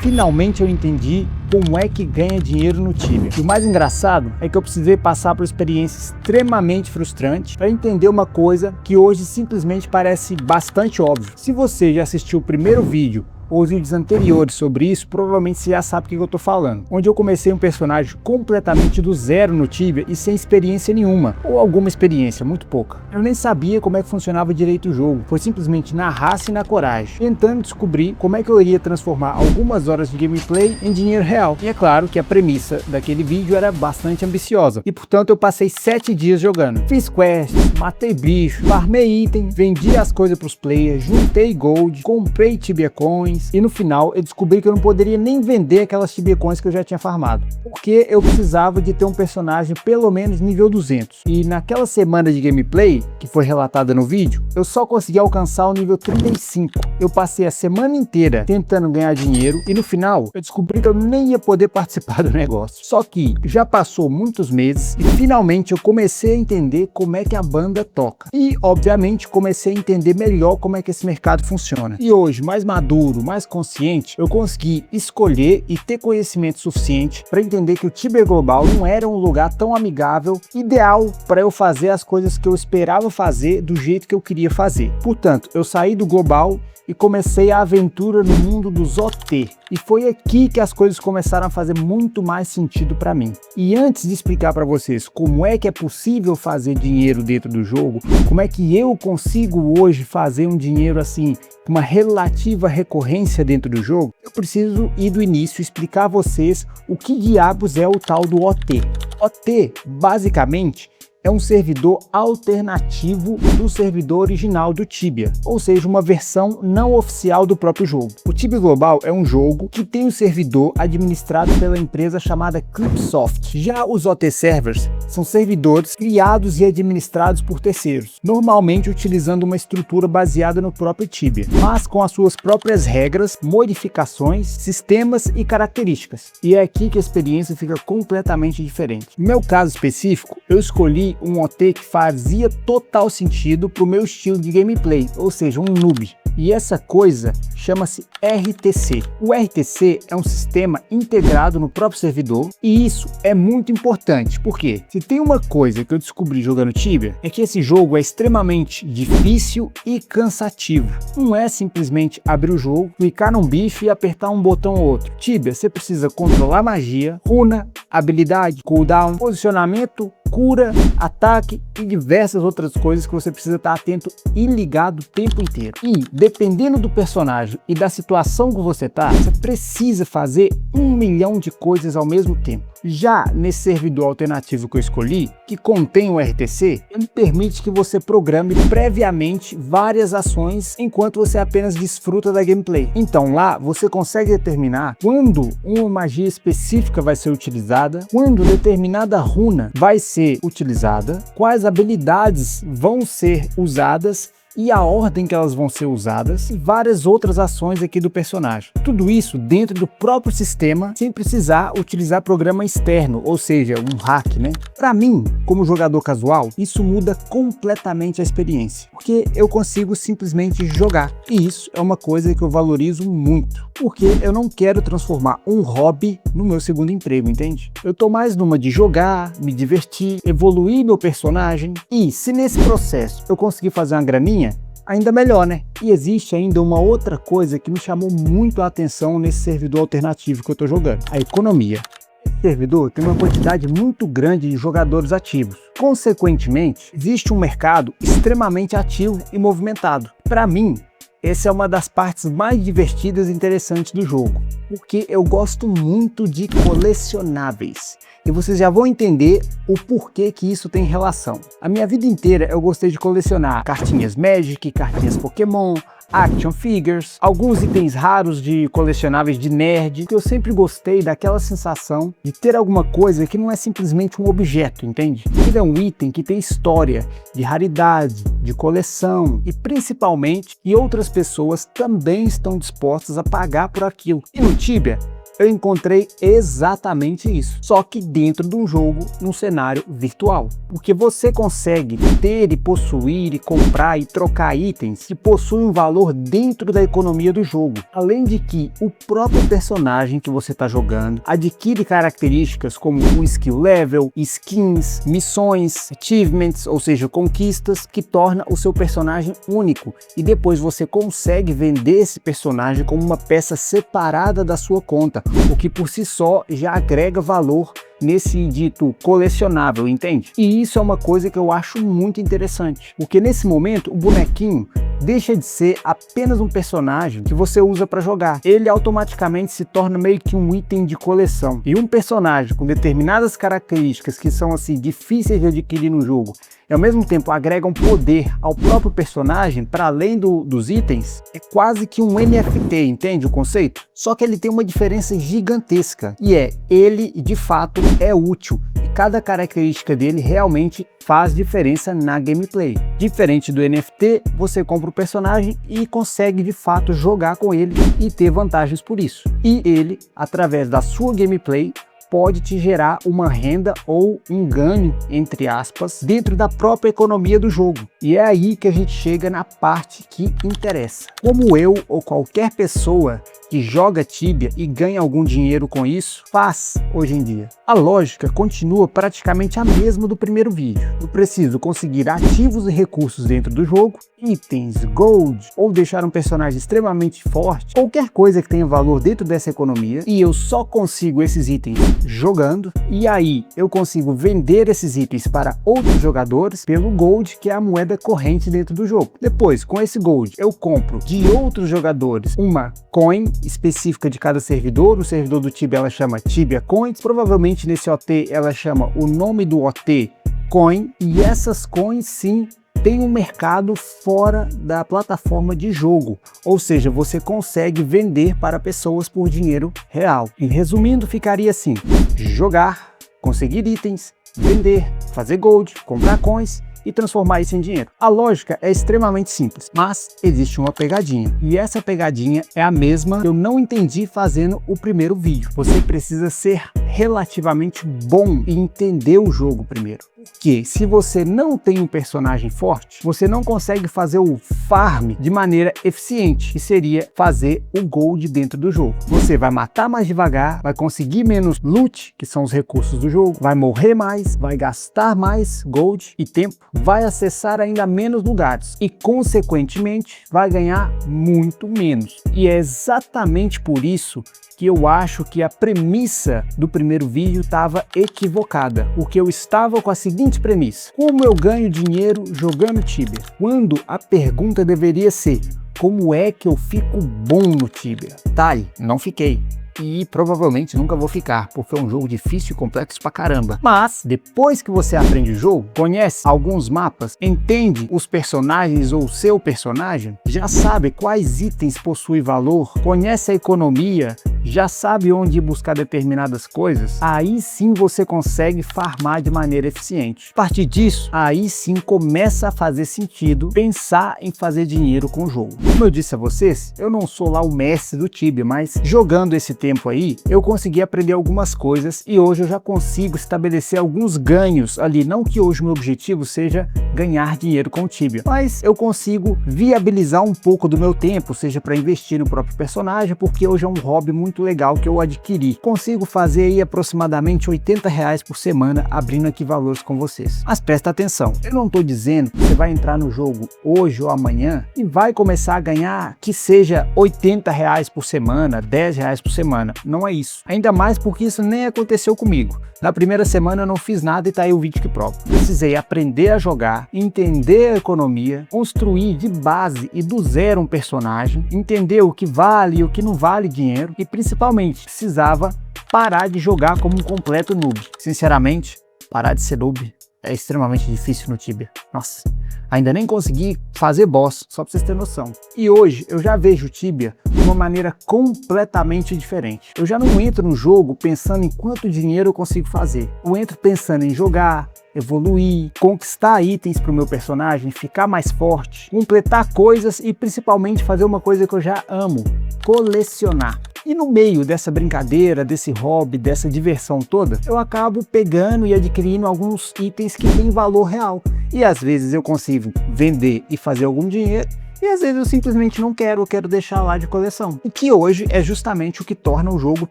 Finalmente eu entendi como é que ganha dinheiro no Tibia. E o mais engraçado é que eu precisei passar por uma experiência extremamente frustrante para entender uma coisa que hoje simplesmente parece bastante óbvio. Se você já assistiu o primeiro vídeo ou os vídeos anteriores sobre isso, provavelmente você já sabe o que eu tô falando. Onde eu comecei um personagem completamente do zero no Tibia e sem experiência nenhuma, ou alguma experiência, muito pouca. Eu nem sabia como é que funcionava direito o jogo, foi simplesmente na raça e na coragem, tentando descobrir como é que eu iria transformar algumas horas de gameplay em dinheiro real. E é claro que a premissa daquele vídeo era bastante ambiciosa, e portanto eu passei 7 dias jogando. Fiz quests, matei bicho, farmei item, vendi as coisas pros players, juntei gold, comprei Tibia Coins, e no final eu descobri que eu não poderia nem vender aquelas Tibia Coins que eu já tinha farmado, porque eu precisava de ter um personagem pelo menos nível 200. E naquela semana de gameplay, que foi relatada no vídeo, eu só consegui alcançar o nível 35. Eu passei a semana inteira tentando ganhar dinheiro e no final eu descobri que eu nem ia poder participar do negócio. Só que já passou muitos meses e finalmente eu comecei a entender como é que a banda toca. E obviamente comecei a entender melhor como é que esse mercado funciona. E hoje, mais maduro, mais consciente, eu consegui escolher e ter conhecimento suficiente para entender que o Tibia Global não era um lugar tão amigável, ideal para eu fazer as coisas que eu esperava fazer do jeito que eu queria fazer. Portanto, eu saí do Global e comecei a aventura no mundo dos OT. E foi aqui que as coisas começaram a fazer muito mais sentido para mim. E antes de explicar para vocês como é que é possível fazer dinheiro dentro do jogo, como é que eu consigo hoje fazer um dinheiro assim, com uma relativa recorrência dentro do jogo, eu preciso ir do início e explicar a vocês o que diabos é o tal do OT. OT, basicamente, é um servidor alternativo do servidor original do Tibia, ou seja, uma versão não oficial do próprio jogo. O Tibia Global é um jogo que tem um servidor administrado pela empresa chamada Clipsoft. Já os OT Servers são servidores criados e administrados por terceiros, normalmente utilizando uma estrutura baseada no próprio Tibia, mas com as suas próprias regras, modificações, sistemas e características. E é aqui que a experiência fica completamente diferente. No meu caso específico, eu escolhi um OT que fazia total sentido para o meu estilo de gameplay, ou seja, um noob. E essa coisa chama-se RTC. O RTC é um sistema integrado no próprio servidor e isso é muito importante, porque se tem uma coisa que eu descobri jogando Tibia é que esse jogo é extremamente difícil e cansativo. Não é simplesmente abrir o jogo, clicar num bicho e apertar um botão ou outro. Tibia, você precisa controlar magia, runa, habilidade, cooldown, posicionamento, cura, ataque e diversas outras coisas que você precisa estar atento e ligado o tempo inteiro. E dependendo do personagem e da situação que você tá, você precisa fazer 1 milhão de coisas ao mesmo tempo. Já nesse servidor alternativo que eu escolhi, que contém o RTC, ele permite que você programe previamente várias ações enquanto você apenas desfruta da gameplay. Então lá você consegue determinar quando uma magia específica vai ser utilizada, quando determinada runa vai ser utilizada, quais habilidades vão ser usadas e a ordem que elas vão ser usadas e várias outras ações aqui do personagem. Tudo isso dentro do próprio sistema sem precisar utilizar programa externo, ou seja, um hack, né? Para mim, como jogador casual, isso muda completamente a experiência, porque eu consigo simplesmente jogar. E isso é uma coisa que eu valorizo muito, porque eu não quero transformar um hobby no meu segundo emprego, entende? Eu tô mais numa de jogar, me divertir, evoluir meu personagem e se nesse processo eu conseguir fazer uma graninha, ainda melhor, né? E existe ainda uma outra coisa que me chamou muito a atenção nesse servidor alternativo que eu tô jogando: a economia. Esse servidor tem uma quantidade muito grande de jogadores ativos. Consequentemente, existe um mercado extremamente ativo e movimentado. Para mim, essa é uma das partes mais divertidas e interessantes do jogo, porque eu gosto muito de colecionáveis. E vocês já vão entender o porquê que isso tem relação. A minha vida inteira eu gostei de colecionar cartinhas Magic, cartinhas Pokémon, action figures, alguns itens raros de colecionáveis de nerd, que eu sempre gostei daquela sensação de ter alguma coisa que não é simplesmente um objeto, entende? Ele é um item que tem história, de raridade, de coleção e principalmente que outras pessoas também estão dispostas a pagar por aquilo. E no Tibia eu encontrei exatamente isso, só que dentro de um jogo, num cenário virtual. Porque você consegue ter e possuir e comprar e trocar itens que possuem um valor dentro da economia do jogo. Além de que o próprio personagem que você está jogando adquire características como o skill level, skins, missões, achievements, ou seja, conquistas, que torna o seu personagem único. E depois você consegue vender esse personagem como uma peça separada da sua conta, o que por si só já agrega valor nesse dito colecionável, entende? E isso é uma coisa que eu acho muito interessante, porque nesse momento o bonequinho deixa de ser apenas um personagem que você usa para jogar. Ele automaticamente se torna meio que um item de coleção. E um personagem com determinadas características que são assim difíceis de adquirir no jogo e ao mesmo tempo agregam poder ao próprio personagem para além dos itens, é quase que um NFT, entende o conceito? Só que ele tem uma diferença gigantesca, e ele de fato é útil, e cada característica dele realmente faz diferença na gameplay. Diferente do NFT, você compra o personagem e consegue de fato jogar com ele e ter vantagens por isso. E ele, através da sua gameplay, pode te gerar uma renda ou um ganho, entre aspas, dentro da própria economia do jogo. E é aí que a gente chega na parte que interessa. Como eu ou qualquer pessoa que joga Tibia e ganha algum dinheiro com isso, faz hoje em dia. A lógica continua praticamente a mesma do primeiro vídeo. Eu preciso conseguir ativos e recursos dentro do jogo, itens, gold, ou deixar um personagem extremamente forte, qualquer coisa que tenha valor dentro dessa economia, e eu só consigo esses itens jogando, e aí eu consigo vender esses itens para outros jogadores pelo gold, que é a moeda corrente dentro do jogo. Depois, com esse gold, eu compro de outros jogadores uma coin específica de cada servidor. O servidor do Tibia ela chama Tibia Coins, provavelmente nesse OT ela chama o nome do OT Coin, e essas coins sim tem um mercado fora da plataforma de jogo, ou seja, você consegue vender para pessoas por dinheiro real. E resumindo, ficaria assim: jogar, conseguir itens, vender, fazer gold, comprar coins e transformar isso em dinheiro. A lógica é extremamente simples, mas existe uma pegadinha. E essa pegadinha é a mesma que eu não entendi fazendo o primeiro vídeo. Você precisa ser relativamente bom e entender o jogo primeiro. Porque se você não tem um personagem forte, você não consegue fazer o farm de maneira eficiente, que seria fazer o gold dentro do jogo. Você vai matar mais devagar, vai conseguir menos loot, que são os recursos do jogo, vai morrer mais, vai gastar mais gold e tempo, vai acessar ainda menos lugares e, consequentemente, vai ganhar muito menos. E é exatamente por isso que eu acho que a premissa do primeiro vídeo estava equivocada, porque eu estava com a seguinte premissa: como eu ganho dinheiro jogando Tibia? Quando a pergunta deveria ser: como é que eu fico bom no Tibia? Tá aí, não fiquei. E provavelmente nunca vou ficar, porque é um jogo difícil e complexo pra caramba. Mas depois que você aprende o jogo, conhece alguns mapas, entende os personagens ou o seu personagem, já sabe quais itens possuem valor, conhece a economia, já sabe onde ir buscar determinadas coisas, aí sim você consegue farmar de maneira eficiente. A partir disso, aí sim começa a fazer sentido pensar em fazer dinheiro com o jogo. Como eu disse a vocês, eu não sou lá o mestre do Tibia, mas jogando esse tempo aí, eu consegui aprender algumas coisas e hoje eu já consigo estabelecer alguns ganhos ali. Não que hoje o meu objetivo seja ganhar dinheiro com o Tibia, mas eu consigo viabilizar um pouco do meu tempo, seja para investir no próprio personagem, porque hoje é um hobby muito legal que eu adquiri. Consigo fazer aí aproximadamente R$80 por semana, abrindo aqui valores com vocês. Mas presta atenção, eu não estou dizendo que você vai entrar no jogo hoje ou amanhã e vai começar a ganhar que seja R$80 por semana, R$10 por semana. Não é isso. Ainda mais porque isso nem aconteceu comigo. Na primeira semana eu não fiz nada e tá aí o vídeo que prova. Precisei aprender a jogar, entender a economia, construir de base e do zero um personagem, entender o que vale e o que não vale dinheiro e principalmente precisava parar de jogar como um completo noob. Sinceramente, parar de ser noob é extremamente difícil no Tibia. Nossa, ainda nem consegui fazer boss, só pra vocês terem noção. E hoje eu já vejo o Tibia de uma maneira completamente diferente. Eu já não entro no jogo pensando em quanto dinheiro eu consigo fazer. Eu entro pensando em jogar, evoluir, conquistar itens para o meu personagem, ficar mais forte, completar coisas e principalmente fazer uma coisa que eu já amo: colecionar. E no meio dessa brincadeira, desse hobby, dessa diversão toda, eu acabo pegando e adquirindo alguns itens que têm valor real. E às vezes eu consigo vender e fazer algum dinheiro, e às vezes eu simplesmente não quero, eu quero deixar lá de coleção. O que hoje é justamente o que torna o jogo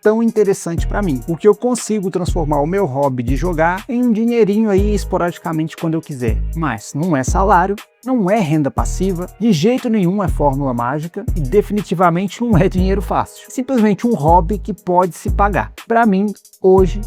tão interessante para mim. Porque eu consigo transformar o meu hobby de jogar em um dinheirinho aí esporadicamente quando eu quiser. Mas não é salário, não é renda passiva, de jeito nenhum é fórmula mágica e definitivamente não é dinheiro fácil. É simplesmente um hobby que pode se pagar. Para mim, hoje,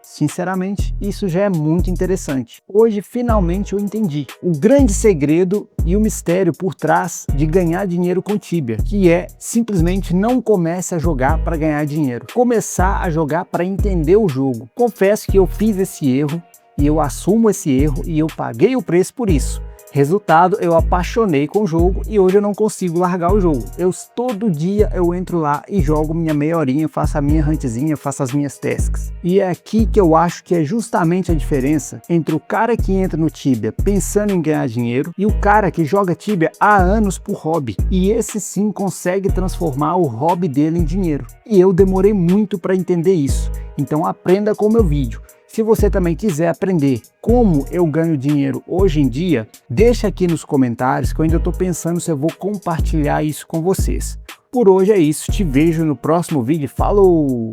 sinceramente, isso já é muito interessante. Hoje, finalmente, eu entendi o grande segredo e o mistério por trás de ganhar dinheiro com Tibia, que é simplesmente não comece a jogar para ganhar dinheiro. Começar a jogar para entender o jogo. Confesso que eu fiz esse erro e eu assumo esse erro e eu paguei o preço por isso. Resultado, eu apaixonei com o jogo e hoje eu não consigo largar o jogo. Todo dia eu entro lá e jogo minha meia horinha, faço a minha huntzinha, faço as minhas tasks. E é aqui que eu acho que é justamente a diferença entre o cara que entra no Tibia pensando em ganhar dinheiro e o cara que joga Tibia há anos por hobby. E esse sim consegue transformar o hobby dele em dinheiro. E eu demorei muito para entender isso. Então aprenda com o meu vídeo. Se você também quiser aprender como eu ganho dinheiro hoje em dia, deixa aqui nos comentários que eu ainda estou pensando se eu vou compartilhar isso com vocês. Por hoje é isso, te vejo no próximo vídeo. Falou!